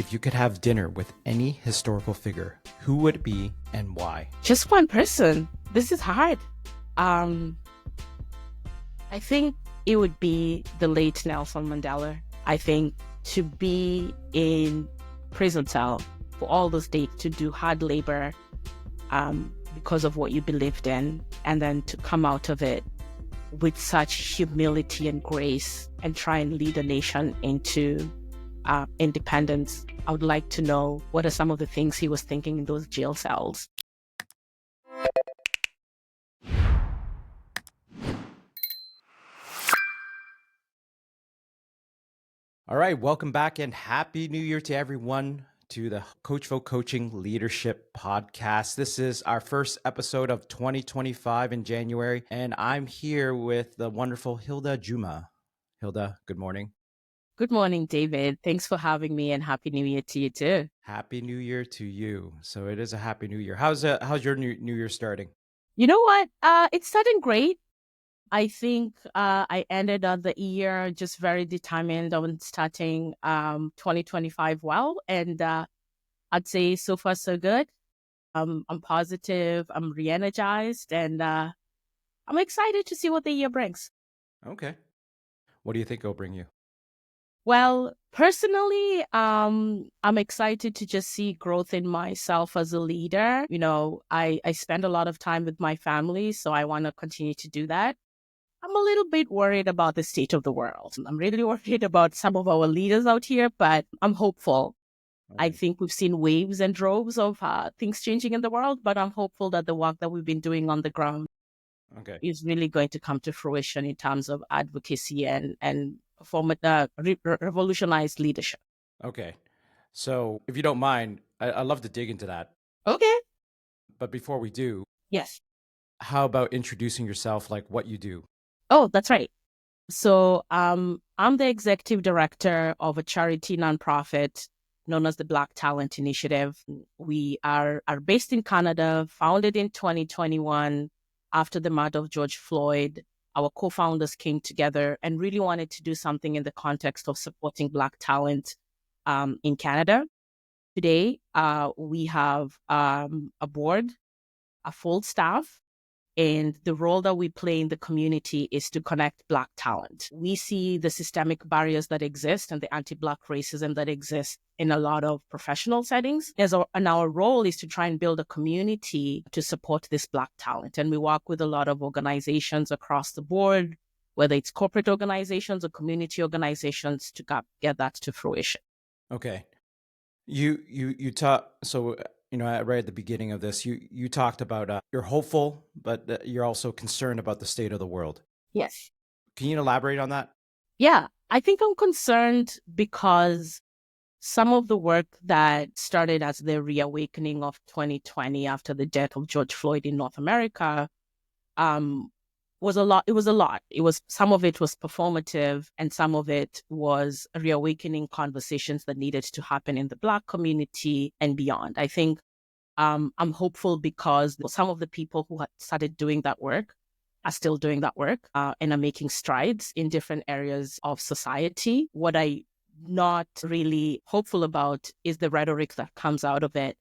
If you could have dinner with any historical figure, who would it be and why? Just one person. This is hard. I think it would be the late Nelson Mandela. I think to be in prison cell for all those days, to do hard labor because of what you believed in, and then to come out of it with such humility and grace and try and lead a nation into independence. I would like to know what are some of the things he was thinking in those jail cells. All right, welcome back and Happy New Year to everyone to the Coachful Coaching Leadership Podcast. This is our first episode of 2025 in January, and I'm here with the wonderful Hilda Juma. Hilda, good morning. Good morning, David. Thanks for having me, and Happy New Year to you too. Happy New Year to you. So it is a Happy New Year. How's your New Year starting? You know what? It's starting great. I think I ended the year just very determined on starting 2025 well, and I'd say so far so good. I'm positive. I'm re-energized, and I'm excited to see what the year brings. Okay. What do you think it'll bring you? Well, personally, I'm excited to just see growth in myself as a leader. You know, I spend a lot of time with my family, so I want to continue to do that. I'm a little bit worried about the state of the world. I'm really worried about some of our leaders out here, but I'm hopeful. Okay. I think we've seen waves and droves of things changing in the world, but I'm hopeful that the work that we've been doing on the ground is really going to come to fruition in terms of advocacy and revolutionized leadership. Okay. So if you don't mind, I'd love to dig into that. Okay. But before we do, yes. How about introducing yourself, like what you do? Oh, that's right. So I'm the executive director of a charity nonprofit known as the Black Talent Initiative. We are based in Canada, founded in 2021 after the murder of George Floyd. Our co-founders came together and really wanted to do something in the context of supporting Black talent in Canada. Today, we have a board, a full staff, and the role that we play in the community is to connect Black talent. We see the systemic barriers that exist and the anti-Black racism that exists in a lot of professional settings. And our role is to try and build a community to support this Black talent. And we work with a lot of organizations across the board, whether it's corporate organizations or community organizations, to get that to fruition. Okay. You talk, so right at the beginning of this, you talked about you're hopeful, but you're also concerned about the state of the world. Yes. Can you elaborate on that? Yeah, I think I'm concerned because some of the work that started as the reawakening of 2020 after the death of George Floyd in North America was a lot. It was some of it was performative, and some of it was reawakening conversations that needed to happen in the Black community and beyond. I think I'm hopeful because some of the people who had started doing that work are still doing that work and are making strides in different areas of society. What I'm not really hopeful about is the rhetoric that comes out of it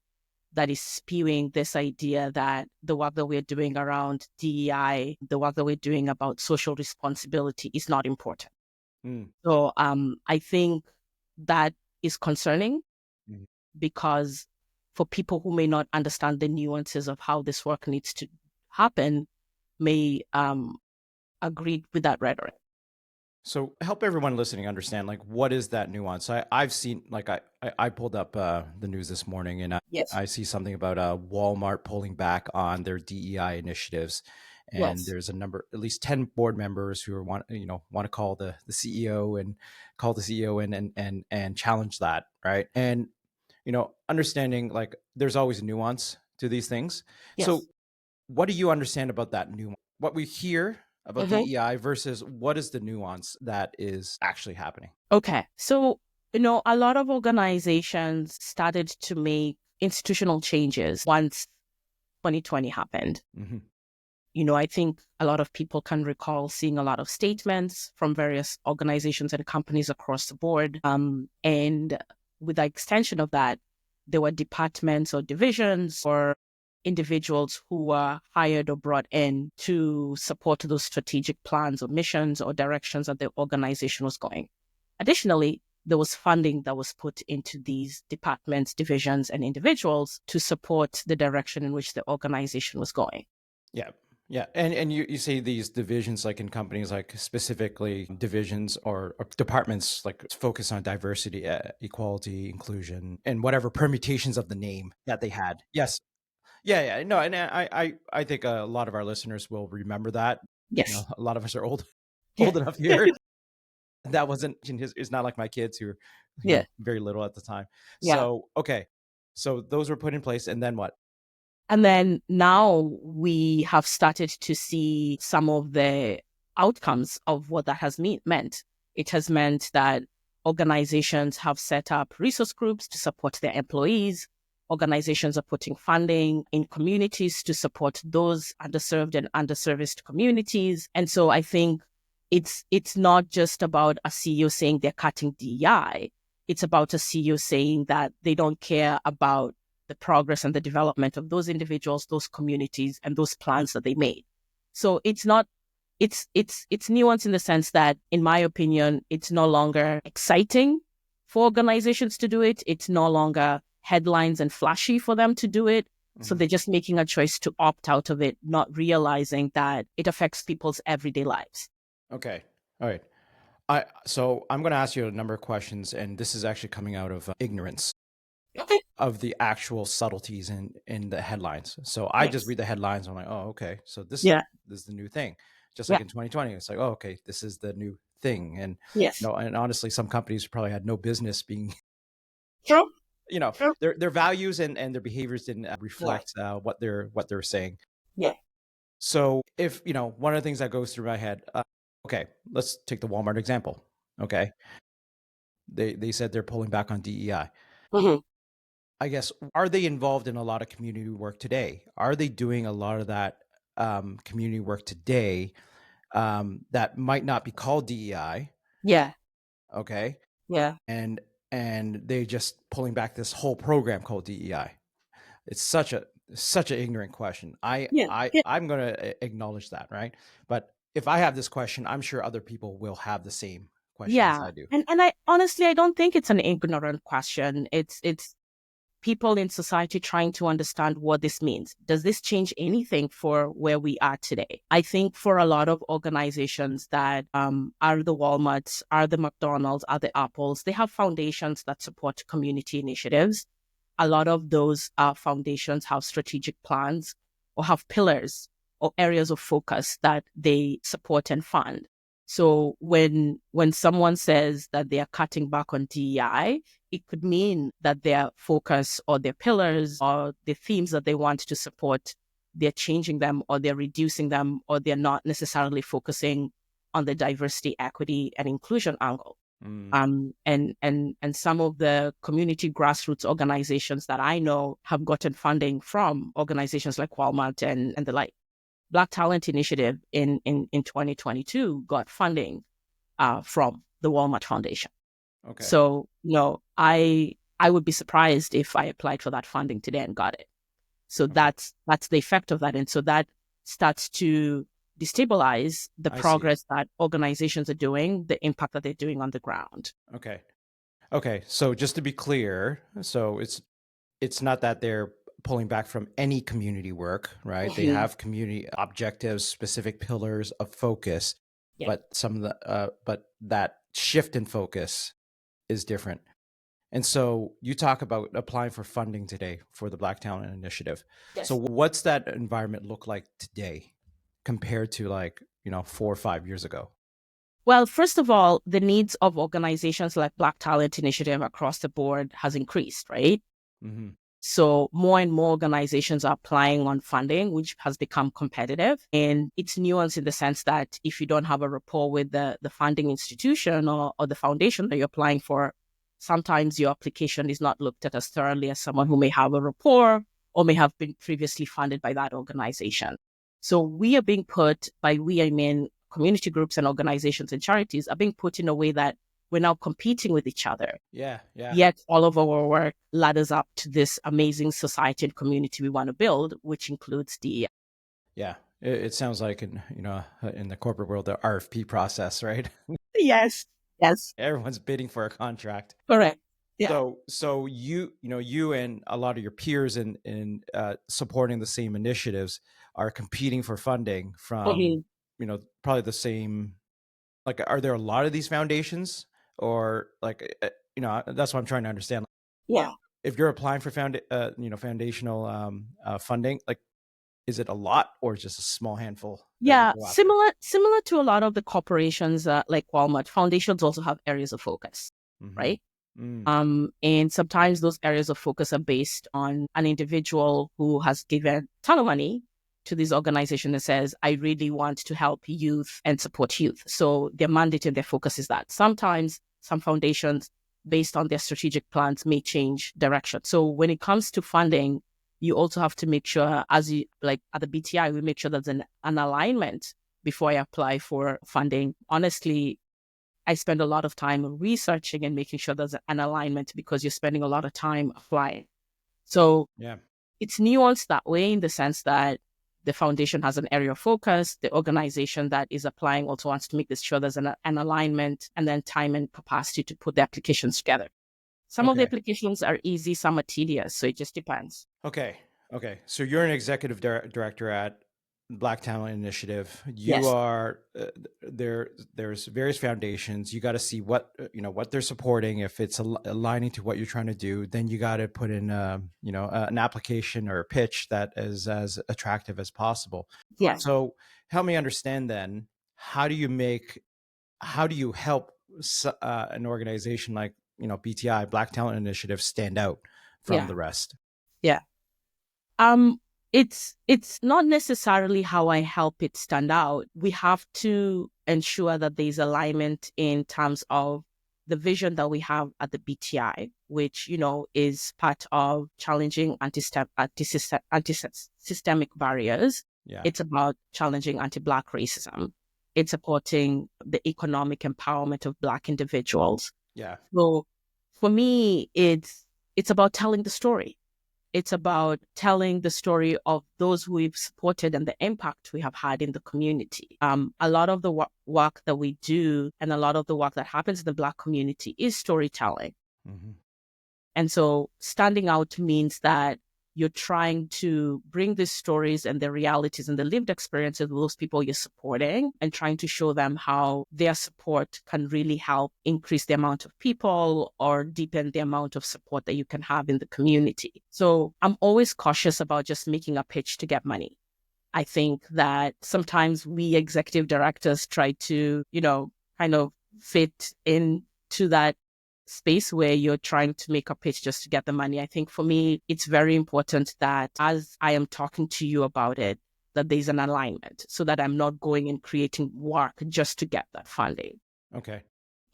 that is spewing this idea that the work that we're doing around DEI, the work that we're doing about social responsibility is not important. So I think that is concerning because for people who may not understand the nuances of how this work needs to happen, may agree with that rhetoric. So help everyone listening understand, like, what is that nuance? I've seen, like, I pulled up the news this morning, and yes. I see something about Walmart pulling back on their DEI initiatives, and yes. There's at least 10 board members who want to call the CEO and challenge that, right? And understanding, like, there's always a nuance to these things. Yes. So what do you understand about that nuance? What we hear about DEI versus what is the nuance that is actually happening? Okay. So, a lot of organizations started to make institutional changes once 2020 happened. Mm-hmm. I think a lot of people can recall seeing a lot of statements from various organizations and companies across the board. And with the extension of that, there were departments or divisions or individuals who were hired or brought in to support those strategic plans or missions or directions that the organization was going. Additionally, there was funding that was put into these departments, divisions, and individuals to support the direction in which the organization was going. Yeah. Yeah. And you see these divisions like in companies, like specifically divisions or departments like focus on diversity, equality, inclusion, and whatever permutations of the name that they had. Yes. Yeah. Yeah. No. And I think a lot of our listeners will remember that. You know, Yes. a lot of us are old, Yeah. old enough here. That wasn't it's not like my kids who were, Yeah. very little at the time. Yeah. So, okay. So those were put in place. And then what? And then now we have started to see some of the outcomes of what that has meant. It has meant that organizations have set up resource groups to support their employees. Organizations are putting funding in communities to support those underserved and underserviced communities. And so I think it's not just about a CEO saying they're cutting DEI. It's about a CEO saying that they don't care about the progress and the development of those individuals, those communities, and those plans that they made. So it's nuanced in the sense that, in my opinion, it's no longer exciting for organizations to do it. It's no longer headlines and flashy for them to do it. So they're just making a choice to opt out of it, not realizing that it affects people's everyday lives. Okay. All right. So I'm going to ask you a number of questions, and this is actually coming out of ignorance. Okay. Of the actual subtleties in the headlines. So I just read the headlines. I'm like, oh, okay. So this is the new thing. Just like in 2020, it's like, oh, okay, this is the new thing. And Yes. and honestly, some companies probably had no business being, True. their values and their behaviors didn't reflect what they're saying. Yeah. So if one of the things that goes through my head, okay, let's take the Walmart example. Okay, they said they're pulling back on DEI. Mm-hmm. I guess, are they involved in a lot of community work today? Are they doing a lot of that community work today that might not be called DEI? Yeah. Okay. Yeah. And they just pulling back this whole program called DEI. It's such an ignorant question. I'm going to acknowledge that, right? But if I have this question, I'm sure other people will have the same question as I do. And I honestly, I don't think it's an ignorant question. It's people in society trying to understand what this means. Does this change anything for where we are today? I think for a lot of organizations that are the Walmarts, are the McDonald's, are the Apples, they have foundations that support community initiatives. A lot of those foundations have strategic plans or have pillars or areas of focus that they support and fund. So when someone says that they are cutting back on DEI, it could mean that their focus or their pillars or the themes that they want to support, they're changing them or they're reducing them or they're not necessarily focusing on the diversity, equity, and inclusion angle. And some of the community grassroots organizations that I know have gotten funding from organizations like Walmart and the like. Black Talent Initiative in 2022 got funding from the Walmart Foundation. Okay. So, I would be surprised if I applied for that funding today and got it. So that's the effect of that. And so that starts to destabilize the progress that organizations are doing, the impact that they're doing on the ground. Okay. So just to be clear, so it's not that they're pulling back from any community work, right? They have community objectives, specific pillars of focus, but some of the but that shift in focus is different. And so you talk about applying for funding today for the Black Talent Initiative. Yes. So what's that environment look like today compared to 4 or 5 years ago? Well, first of all, the needs of organizations like Black Talent Initiative across the board has increased, right? Mm-hmm. So more and more organizations are applying on funding, which has become competitive. And it's nuanced in the sense that if you don't have a rapport with the funding institution or the foundation that you're applying for, sometimes your application is not looked at as thoroughly as someone who may have a rapport or may have been previously funded by that organization. So we are being put, by we I mean community groups and organizations and charities, are being put in a way that we're now competing with each other. Yeah. Yeah. Yet all of our work ladders up to this amazing society and community we want to build, which includes DEI. Yeah. It sounds like in the corporate world, the RFP process, right? Yes. Yes. Everyone's bidding for a contract. Correct. Yeah. So you and a lot of your peers in supporting the same initiatives are competing for funding from, probably the same, like, are there a lot of these foundations, or like, that's what I'm trying to understand. Yeah. If you're applying for foundational funding, like, is it a lot or just a small handful that you Yeah. go after? Similar to a lot of the corporations like Walmart, foundations also have areas of focus, Mm-hmm. right? And sometimes those areas of focus are based on an individual who has given a ton of money to this organization that says, I really want to help youth and support youth. So their mandate and their focus is that. Sometimes some foundations, based on their strategic plans, may change direction. So when it comes to funding, you also have to make sure, as you like at the BTI, we make sure there's an alignment before I apply for funding. Honestly, I spend a lot of time researching and making sure there's an alignment because you're spending a lot of time applying. So Yeah. it's nuanced that way in the sense that the foundation has an area of focus. The organization that is applying also wants to make sure there's an alignment, and then time and capacity to put the applications together. Some of the Okay. applications are easy, some are tedious. So it just depends. Okay. So you're an executive director at Black Talent Initiative. You Yes. are there's various foundations. You got to see what what they're supporting. If it's aligning to what you're trying to do, then you got to put in an application or a pitch that is as attractive as possible. Yes. So help me understand then, how do you help an organization like BTI, Black Talent Initiative, stand out from Yeah. the rest? Yeah. It's not necessarily how I help it stand out. We have to ensure that there's alignment in terms of the vision that we have at the BTI, which, is part of challenging anti-systemic barriers. Yeah. It's about challenging anti-Black racism. It's supporting the economic empowerment of Black individuals. Yeah. So for me, it's about telling the story. It's about telling the story of those who we've supported and the impact we have had in the community. A lot of the work that we do and a lot of the work that happens in the Black community is storytelling. Mm-hmm. And so standing out means that you're trying to bring these stories and the realities and the lived experiences of those people you're supporting and trying to show them how their support can really help increase the amount of people or deepen the amount of support that you can have in the community. So I'm always cautious about just making a pitch to get money. I think that sometimes we executive directors try to, kind of fit into that space where you're trying to make a pitch just to get the money. I think for me, it's very important that as I am talking to you about it, that there's an alignment so that I'm not going and creating work just to get that funding. Okay.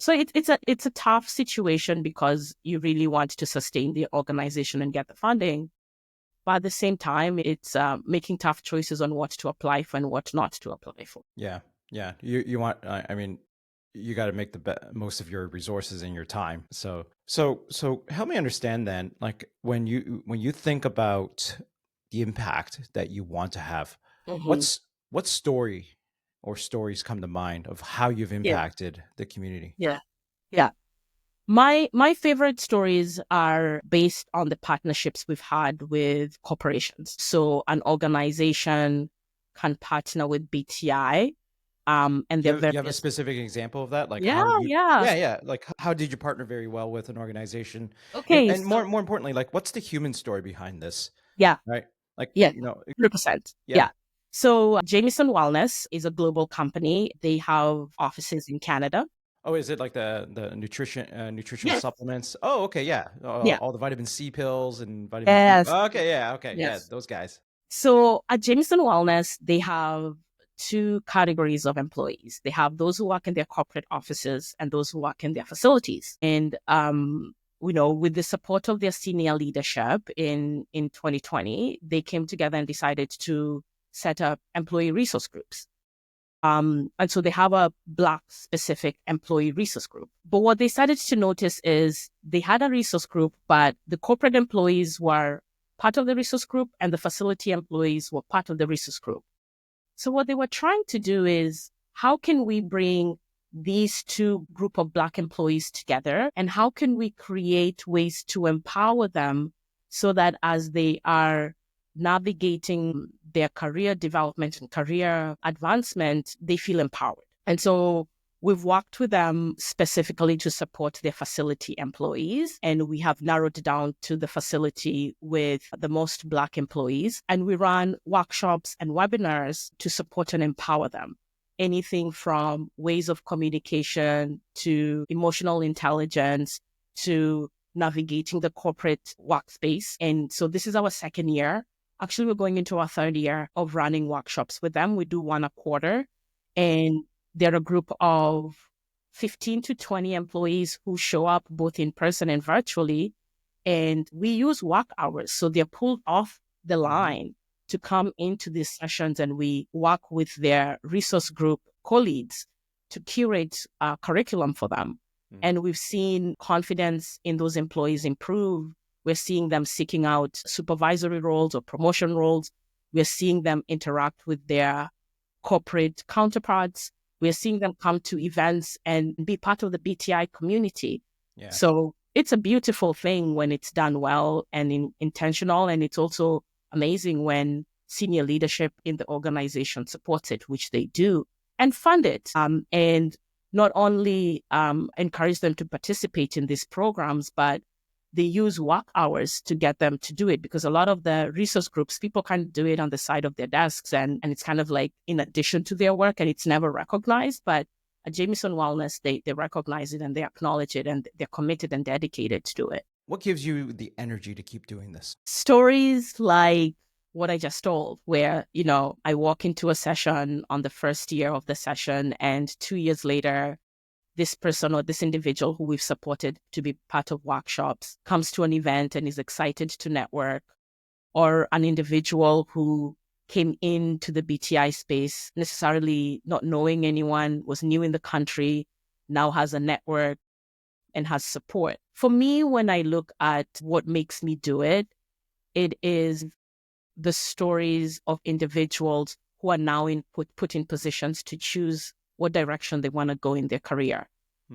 So it's a tough situation because you really want to sustain the organization and get the funding. But at the same time, it's making tough choices on what to apply for and what not to apply for. Yeah. Yeah. You want, you got to make the most of your resources and your time. So help me understand then, like when you think about the impact that you want to have, what story or stories come to mind of how you've impacted the community? Yeah. My favorite stories are based on the partnerships we've had with corporations. So an organization can partner with BTI. And you have a specific example of that? Like how you, yeah. Like how did you partner very well with an organization? Okay. And more importantly, like what's the human story behind this? Yeah. Right. Like, 100%. Yeah. So Jameson Wellness is a global company. They have offices in Canada. Oh, is it like the nutritional supplements? Oh, okay. Yeah. All the vitamin C pills and vitamin B. Yes. Okay. Yeah. Okay. Yes. Yeah. Those guys. So at Jameson Wellness, they have two categories of employees. They have those who work in their corporate offices and those who work in their facilities. And, with the support of their senior leadership in 2020, they came together and decided to set up employee resource groups. And so they have a Black specific employee resource group. But what they started to notice is they had a resource group, but the corporate employees were part of the resource group and the facility employees were part of the resource group. So what they were trying to do is, how can we bring these two group of Black employees together, and how can we create ways to empower them so that as they are navigating their career development and career advancement, they feel empowered. And so we've worked with them specifically to support their facility employees, and we have narrowed down to the facility with the most Black employees. And we run workshops and webinars to support and empower them. Anything from ways of communication to emotional intelligence to navigating the corporate workspace. And so this is our second year. Actually, we're going into our third year of running workshops with them. We do one a quarter, and they're a group of 15 to 20 employees who show up both in person and virtually. And we use work hours. So they're pulled off the line to come into these sessions, and we work with their resource group co-leads to curate a curriculum for them. And we've seen confidence in those employees improve. We're seeing them seeking out supervisory roles or promotion roles. We're seeing them interact with their corporate counterparts. We're seeing them come to events and be part of the BTI community. Yeah. So it's a beautiful thing when it's done well and intentional. And it's also amazing when senior leadership in the organization supports it, which they do, and fund it. And not only encourage them to participate in these programs, but they use work hours to get them to do it, because a lot of the resource groups, people can't do it on the side of their desks, and it's kind of like in addition to their work, and it's never recognized. But at Jameson Wellness, they recognize it and they acknowledge it, and they're committed and dedicated to do it. What gives you the energy to keep doing this? Stories like what I just told, where, I walk into a session on the first year of the session, and 2 years later, this person or this individual who we've supported to be part of workshops comes to an event and is excited to network, or an individual who came into the BTI space necessarily not knowing anyone, was new in the country, now has a network and has support. For me, when I look at what makes me do it, it is the stories of individuals who are now put in positions to choose what direction they want to go in their career,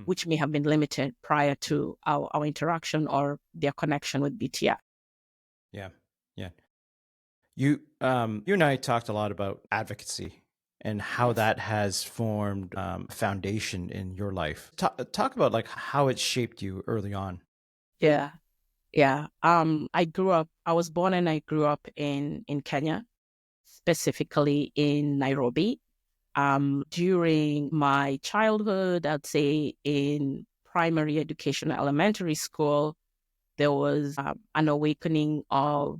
which may have been limited prior to our interaction or their connection with BTI. Yeah. You and I talked a lot about advocacy and how that has formed a foundation in your life. Talk about like how it shaped you early on. Yeah. I was born and I grew up in Kenya, specifically in Nairobi. During my childhood, I'd say in primary education, elementary school, there was an awakening of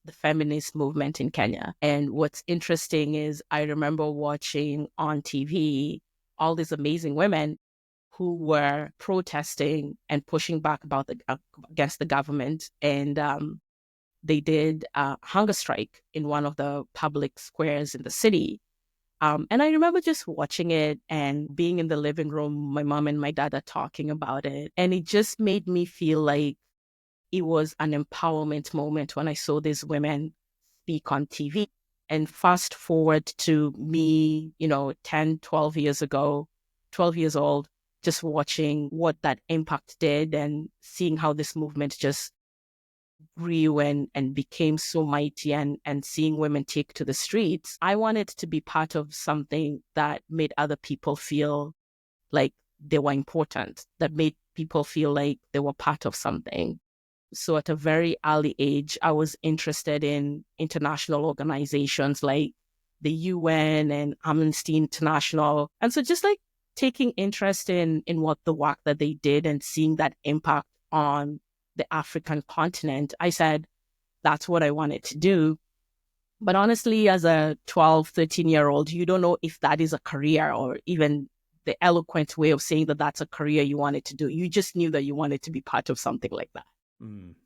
the feminist movement in Kenya. And what's interesting is I remember watching on TV all these amazing women who were protesting and pushing back against the government. And they did a hunger strike in one of the public squares in the city. And I remember just watching it and being in the living room, my mom and my dad are talking about it. And it just made me feel like it was an empowerment moment when I saw these women speak on TV. And fast forward to me, 10, 12 years ago, 12 years old, just watching what that impact did and seeing how this movement just grew and became so mighty, and seeing women take to the streets. I wanted to be part of something that made other people feel like they were important, that made people feel like they were part of something. So at a very early age, I was interested in international organizations like the UN and Amnesty International. And so just like taking interest in what the work that they did and seeing that impact on the African continent, I said, that's what I wanted to do. But honestly, as a 12, 13-year-old, you don't know if that is a career or even the eloquent way of saying that that's a career you wanted to do. You just knew that you wanted to be part of something like that.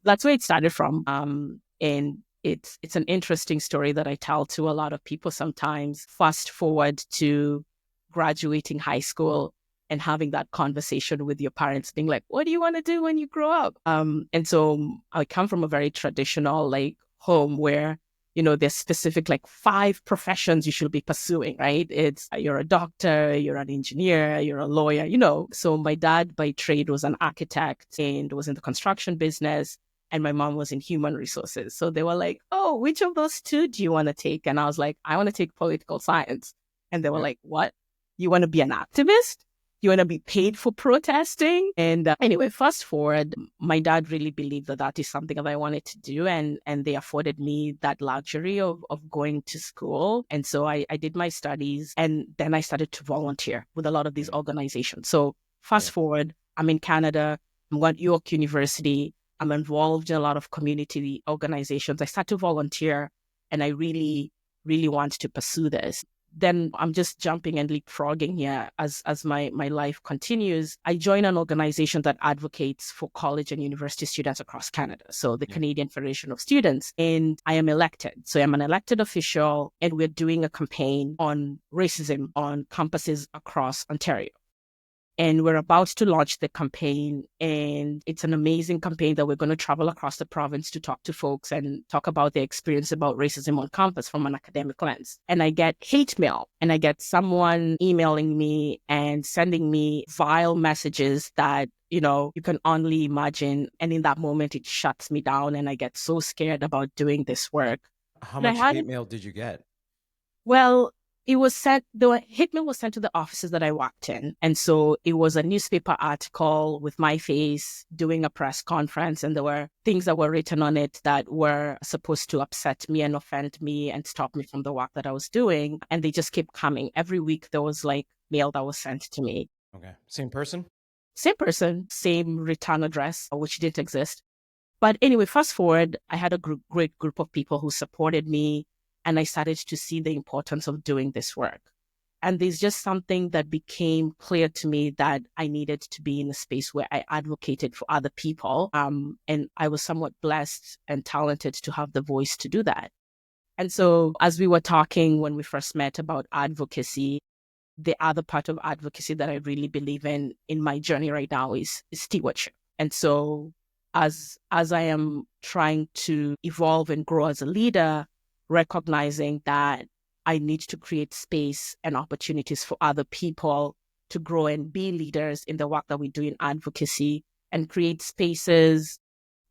That's where it started from. And it's an interesting story that I tell to a lot of people sometimes. Fast forward to graduating high school and having that conversation with your parents, being like, what do you want to do when you grow up? And so I come from a very traditional like home where, there's specific like 5 professions you should be pursuing, right? It's you're a doctor, you're an engineer, you're a lawyer, So my dad by trade was an architect and was in the construction business. And my mom was in human resources. So they were like, oh, which of those 2 do you want to take? And I was like, I want to take political science. And they were like, what? You want to be an activist? You want to be paid for protesting? And anyway, fast forward, my dad really believed that that is something that I wanted to do. And they afforded me that luxury of going to school. And so I did my studies and then I started to volunteer with a lot of these organizations. So fast forward, I'm in Canada. I'm at York University. I'm involved in a lot of community organizations. I start to volunteer and I really, really want to pursue this. Then I'm just jumping and leapfrogging here as my life continues. I join an organization that advocates for college and university students across Canada. So the Canadian Federation of Students, and I am elected. So I'm an elected official and we're doing a campaign on racism on campuses across Ontario. And we're about to launch the campaign. And it's an amazing campaign that we're going to travel across the province to talk to folks and talk about their experience about racism on campus from an academic lens. And I get hate mail and I get someone emailing me and sending me vile messages that, you can only imagine. And in that moment, it shuts me down and I get so scared about doing this work. How much hate mail did you get? Well, it was sent, the hate mail was sent to the offices that I worked in. And so it was a newspaper article with my face doing a press conference. And there were things that were written on it that were supposed to upset me and offend me and stop me from the work that I was doing. And they just kept coming. Every week there was like mail that was sent to me. Okay. Same person? Same person, same return address, which didn't exist. But anyway, fast forward, I had a great group of people who supported me. And I started to see the importance of doing this work. And there's just something that became clear to me that I needed to be in a space where I advocated for other people. And I was somewhat blessed and talented to have the voice to do that. And so as we were talking when we first met about advocacy, the other part of advocacy that I really believe in my journey right now is stewardship. And so as I am trying to evolve and grow as a leader, recognizing that I need to create space and opportunities for other people to grow and be leaders in the work that we do in advocacy and create spaces,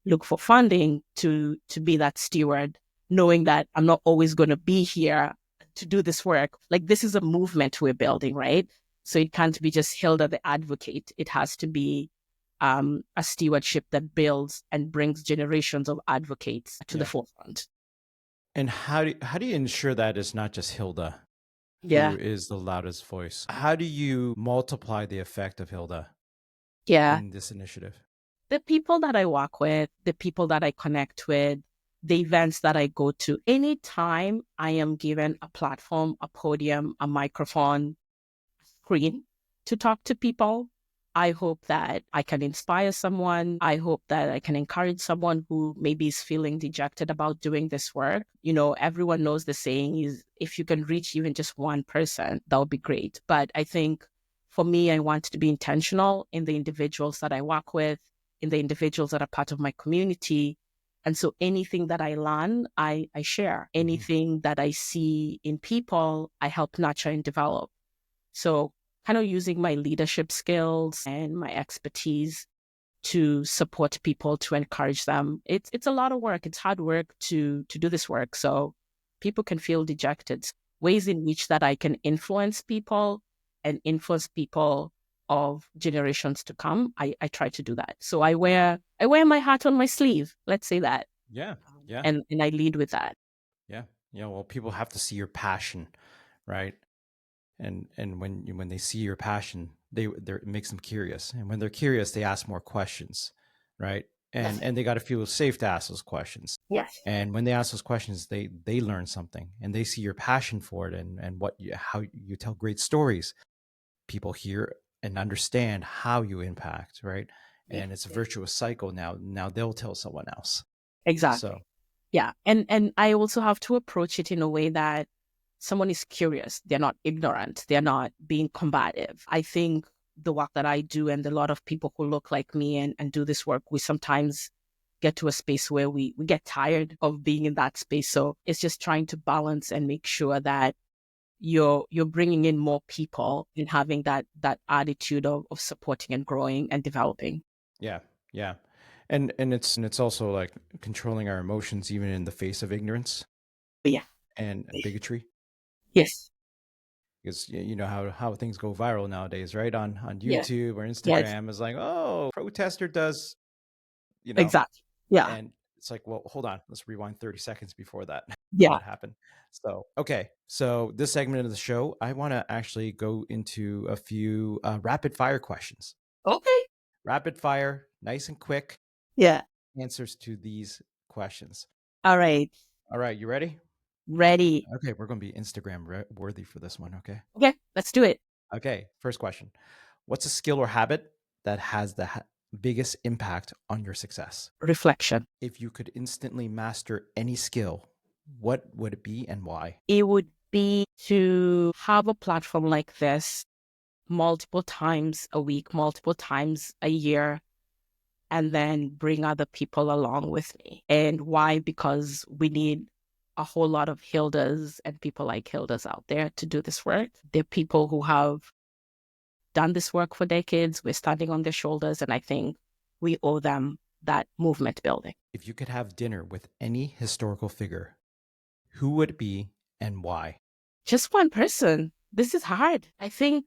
look for funding to be that steward, knowing that I'm not always going to be here to do this work. Like this is a movement we're building, right? So it can't be just Hilda the advocate. It has to be a stewardship that builds and brings generations of advocates to the forefront. And how do you ensure that it's not just Hilda who is the loudest voice? How do you multiply the effect of Hilda in this initiative? The people that I work with, the people that I connect with, the events that I go to, anytime I am given a platform, a podium, a microphone, a screen to talk to people, I hope that I can inspire someone. I hope that I can encourage someone who maybe is feeling dejected about doing this work. Everyone knows the saying is if you can reach even just one person, that would be great. But I think for me, I want to be intentional in the individuals that I work with, in the individuals that are part of my community. And so anything that I learn, I share. Anything that I see in people, I help nurture and develop. So kind of using my leadership skills and my expertise to support people, to encourage them. It's a lot of work. It's hard work to do this work. So people can feel dejected. Ways in which that I can influence people and influence people of generations to come, I try to do that. So I wear my heart on my sleeve. Let's say that. Yeah. And I lead with that. Yeah. Well, people have to see your passion, right? And when they see your passion, it makes them curious. And when they're curious, they ask more questions, right? And they got to feel safe to ask those questions. Yes. And when they ask those questions, they learn something, and they see your passion for it, and how you tell great stories. People hear and understand how you impact, right? And it's a virtuous cycle. Now they'll tell someone else. Exactly. So, yeah. And I also have to approach it in a way that someone is curious, they're not ignorant, they're not being combative. I think the work that I do and a lot of people who look like me and do this work, we sometimes get to a space where we get tired of being in that space. So it's just trying to balance and make sure that you're bringing in more people and having that attitude of supporting and growing and developing. Yeah. Yeah. And it's also like controlling our emotions even in the face of ignorance Yeah. and bigotry. Yes. Because you know how things go viral nowadays, right? On Yeah. YouTube or Yes. Instagram is like, oh, protester does, you know, Exactly. Yeah. and it's like, well, hold on, let's rewind 30 seconds before that Yeah. that happened. So okay, so this segment of the show, I want to actually go into a few rapid fire questions. Okay. Rapid fire, nice and quick Yeah. answers to these questions. All right. All right, you ready? Ready. Okay, we're going to be Instagram worthy for this one, okay? Okay. Let's do it. Okay, first question. What's a skill or habit that has the biggest impact on your success? Reflection. If you could instantly master any skill, what would it be and why? It would be to have a platform like this multiple times a week, multiple times a year, and then bring other people along with me. And why? Because we need a whole lot of Hildas and people like Hildas out there to do this work. They're people who have done this work for decades. We're standing on their shoulders, and I think we owe them that movement building. If you could have dinner with any historical figure, who would it be and why? Just one person. This is hard. I think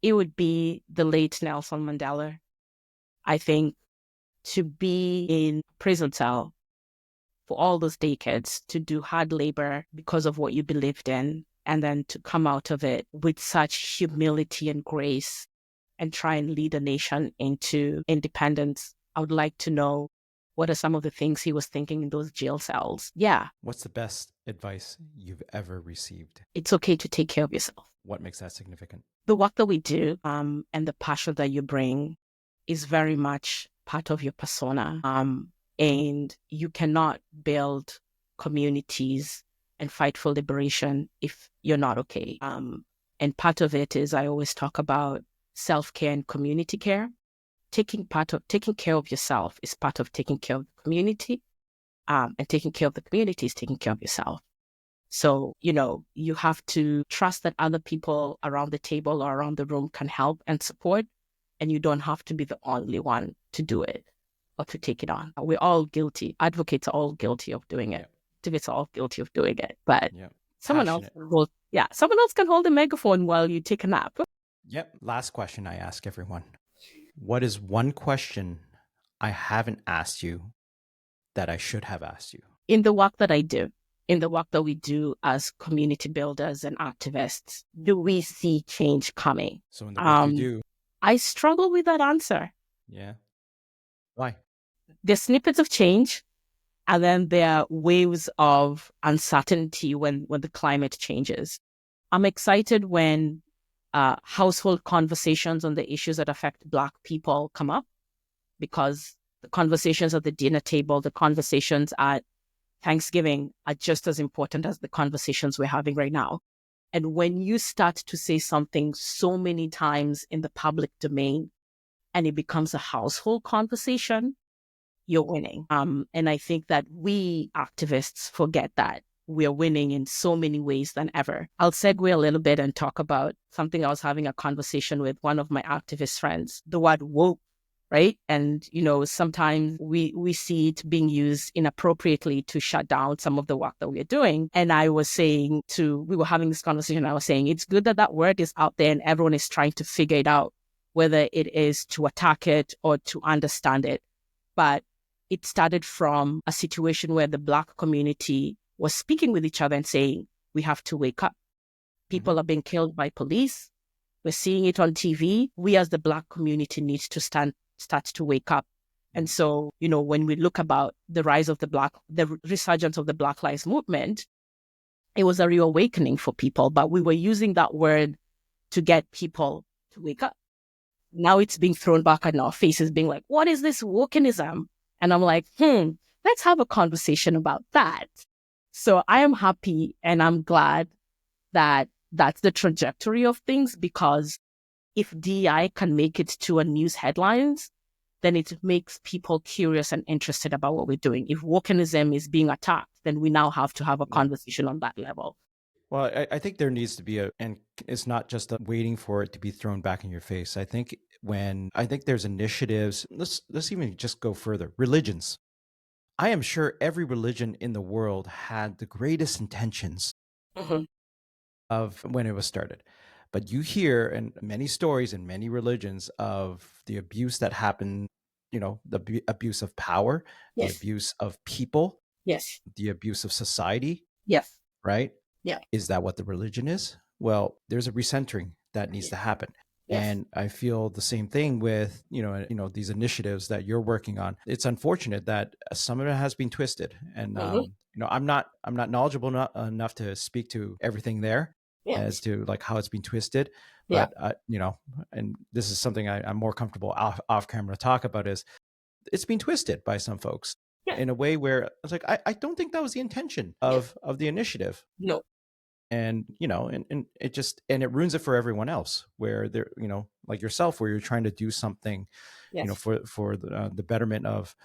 it would be the late Nelson Mandela. I think to be in prison cell for all those decades, to do hard labor because of what you believed in, and then to come out of it with such humility and grace and try and lead a nation into independence. I would like to know what are some of the things he was thinking in those jail cells. Yeah. What's the best advice you've ever received? It's okay to take care of yourself. What makes that significant? The work that we do and the passion that you bring is very much part of your persona. And you cannot build communities and fight for liberation if you're not okay. And part of it is I always talk about self-care and community care. Taking care of yourself is part of taking care of the community. And taking care of the community is taking care of yourself. So, you have to trust that other people around the table or around the room can help and support, and you don't have to be the only one to do it or to take it on. We're all guilty. Advocates are all guilty of doing it. Activists are all guilty of doing it. But someone else can hold the megaphone while you take a nap. Yep. Last question I ask everyone. What is one question I haven't asked you that I should have asked you? In the work that I do, in the work that we do as community builders and activists, do we see change coming? So in the work you do, I struggle with that answer. Yeah. Why? There's snippets of change, and then there are waves of uncertainty when the climate changes. I'm excited when household conversations on the issues that affect Black people come up, because the conversations at the dinner table, the conversations at Thanksgiving are just as important as the conversations we're having right now. And when you start to say something so many times in the public domain and it becomes a household conversation, you're winning. And I think that we activists forget that we're winning in so many ways than ever. I'll segue a little bit and talk about something I was having a conversation with one of my activist friends, the word woke. Right. And, sometimes we see it being used inappropriately to shut down some of the work that we're doing. And we were having this conversation. I was saying, it's good that word is out there and everyone is trying to figure it out, whether it is to attack it or to understand it. But it started from a situation where the Black community was speaking with each other and saying, we have to wake up. People are being killed by police. We're seeing it on TV. We as the Black community need to start to wake up. And so, when we look about the rise of the resurgence of the Black Lives Movement, it was a reawakening for people, but we were using that word to get people to wake up. Now it's being thrown back in our faces, being like, what is this wokeism? And I'm like, let's have a conversation about that. So I am happy and I'm glad that that's the trajectory of things, because if DEI can make it to a news headlines, then it makes people curious and interested about what we're doing. If wokenism is being attacked, then we now have to have a Yeah. conversation on that level. Well, I think there needs to be and it's not just waiting for it to be thrown back in your face. I think there's initiatives. Let's even just go further. Religions. I am sure every religion in the world had the greatest intentions Mm-hmm. of when it was started. But you hear in many stories in many religions of the abuse that happened, the abuse of power, the Yes. abuse of people, Yes. the abuse of society, Yes. right? Yeah. Is that what the religion is? Well, there's a recentering that needs to happen. Yes. And I feel the same thing with, these initiatives that you're working on. It's unfortunate that some of it has been twisted. And Mm-hmm. I'm not knowledgeable enough to speak to everything there Yeah. as to like how it's been twisted. Yeah. But and this is something I'm more comfortable off camera to talk about, is it's been twisted by some folks Yeah. in a way where I was like, I don't think that was the intention Yes. of the initiative. No. And and it just, and it ruins it for everyone else, where they're, like yourself, where you're trying to do something, Yes. for the betterment of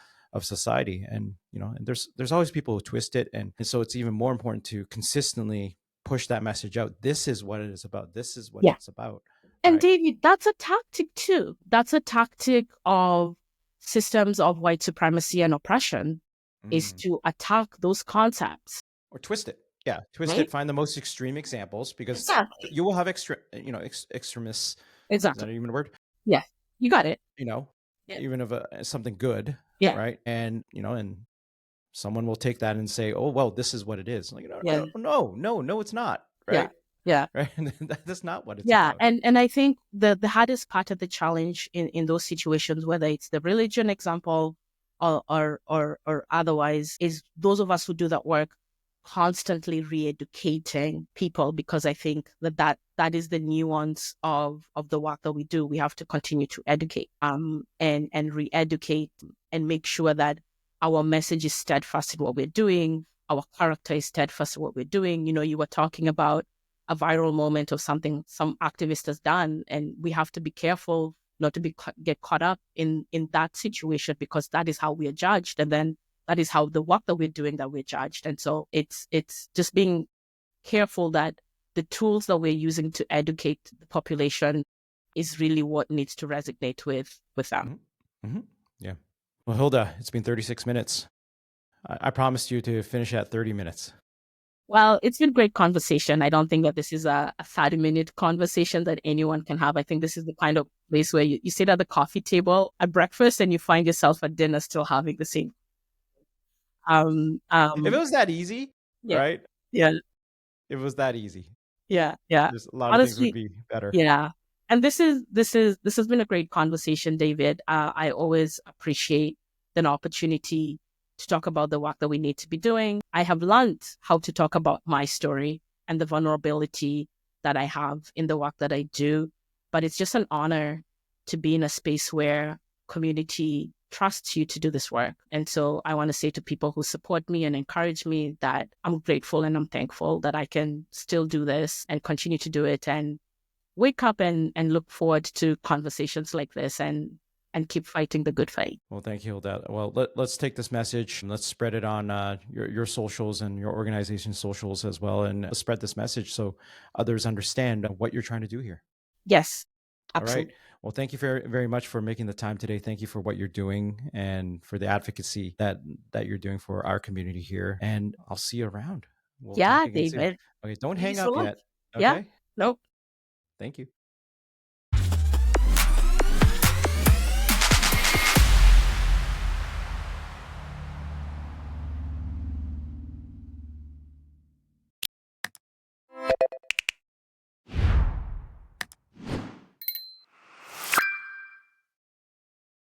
society. And and there's always people who twist it, and so it's even more important to consistently push that message out. This is what it is about. This is what Yeah. it's about. And Right. David, that's a tactic too. That's a tactic of systems of white supremacy and oppression, is Mm. to attack those concepts. Or twist it. Yeah, twist Right? it. Find the most extreme examples, because Exactly. you will have extremists. Is Exactly. that even a word? Yeah. You got it. You know, Yeah. even of something good, Yeah. right? And and someone will take that and say, "Oh, well, this is what it is." Like, Yeah. no, it's not, Yeah. right? Yeah. Right? That's not what it's Yeah. about. And I think the hardest part of the challenge in those situations, whether it's the religion example or otherwise, is those of us who do that work constantly re-educating people, because I think that is the nuance of the work that we do. We have to continue to educate and re-educate and make sure that our message is steadfast in what we're doing, our character is steadfast in what we're doing. You were talking about a viral moment of something some activist has done, and we have to be careful not to get caught up in that situation, because that is how we are judged, and then that is how the work that we're doing that we're judged. And so it's just being careful that the tools that we're using to educate the population is really what needs to resonate with them. Mm-hmm. Mm-hmm. Yeah. Well, Hilda, it's been 36 minutes. I promised you to finish at 30 minutes. Well, it's been great conversation. I don't think that this is a 30-minute conversation that anyone can have. I think this is the kind of place where you sit at the coffee table at breakfast and you find yourself at dinner still having the same. If it was that easy, Yeah, right? yeah, If it was that easy, yeah, yeah. there's a lot of things would Honestly, be better. yeah. And this has been a great conversation, David. I always appreciate an opportunity to talk about the work that we need to be doing. I have learned how to talk about my story and the vulnerability that I have in the work that I do. But it's just an honor to be in a space where community trusts you to do this work. And so I want to say to people who support me and encourage me that I'm grateful and I'm thankful that I can still do this and continue to do it, and wake up and look forward to conversations like this and keep fighting the good fight. Well, thank you, Hilda. Well, let's take this message and let's spread it on your socials and your organization's socials as well, and let's spread this message so others understand what you're trying to do here. Yes, All right. absolutely. Well, thank you very, very much for making the time today. Thank you for what you're doing and for the advocacy that you're doing for our community here. And I'll see you around. We'll talk Yeah, again soon. David. Okay, don't See you hang up soon. yet. Yeah. Okay. Nope. Thank you.